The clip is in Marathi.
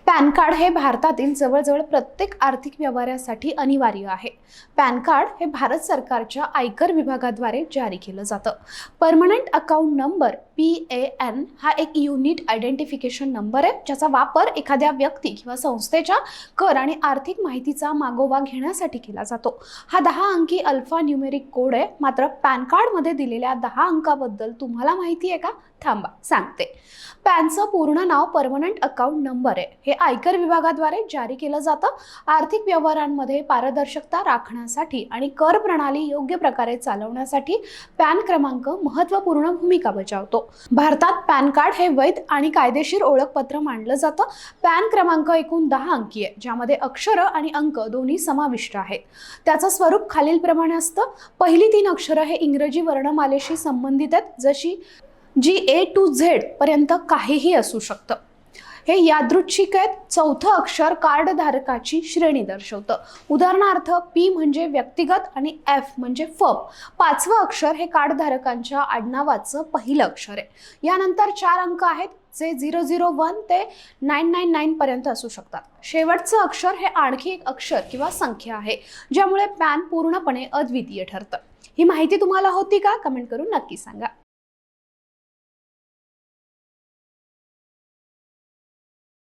पॅन कार्ड हे भारतातील जवळजवळ प्रत्येक आर्थिक व्यवहारासाठी अनिवार्य आहे। पॅन कार्ड हे भारत सरकारच्या आयकर विभागाद्वारे जारी केलं जातं। परमनंट अकाउंट नंबर PAN हा एक युनिक आयडेंटिफिकेशन नंबर आहे, ज्याचा वापर एखाद्या व्यक्ती किंवा संस्थेच्या कर आणि आर्थिक माहितीचा मागोवा घेण्यासाठी केला जातो। हा 10 अंकी अल्फा न्यूमेरिक कोड आहे। मात्र पॅन कार्ड मध्ये दिलेल्या 10 अंकाबद्दल तुम्हाला माहिती आहे का? थांबा सांगते। पॅनचं पूर्ण नाव परमनंट अकाउंट नंबर आहे। हे आयकर विभागाद्वारे जारी केलं जातं। आर्थिक व्यवहारांमध्ये पारदर्शकता राखण्यासाठी आणि कर प्रणाली योग्य प्रकारे चालवण्यासाठी पॅन क्रमांक महत्त्वपूर्ण भूमिका बजावतो। भारतात पॅन कार्ड हे वैध आणि कायदेशीर ओळखपत्र मानलं जातं। पॅन क्रमांक एकूण 10 अंकी आहे, ज्यामध्ये अक्षरं आणि अंक दोन्ही समाविष्ट आहेत। त्याचं स्वरूप खालीलप्रमाणे असतं। पहिली 3 अक्षरं हे इंग्रजी वर्णमालेशी संबंधित आहेत, जशी A to Z पर्यंत काहीही असू शकतं। हे यादृच्छिक आहेत। चौथं अक्षर कार्ड धारकाची श्रेणी दर्शवतं। उदाहरणार्थ P म्हणजे व्यक्तिगत आणि F म्हणजे फर्म। 5वं अक्षर हे कार्ड धारकांच्या आडनावाचं पहिलं अक्षर आहे। यानंतर 4 अंक आहेत, जे 001 ते 999 पर्यंत असू शकतात। शेवटचं अक्षर हे आणखी एक अक्षर किंवा संख्या आहे, ज्यामुळे पॅन पूर्णपणे अद्वितीय ठरतं। ही माहिती तुम्हाला होती का? कमेंट करून नक्की सांगा।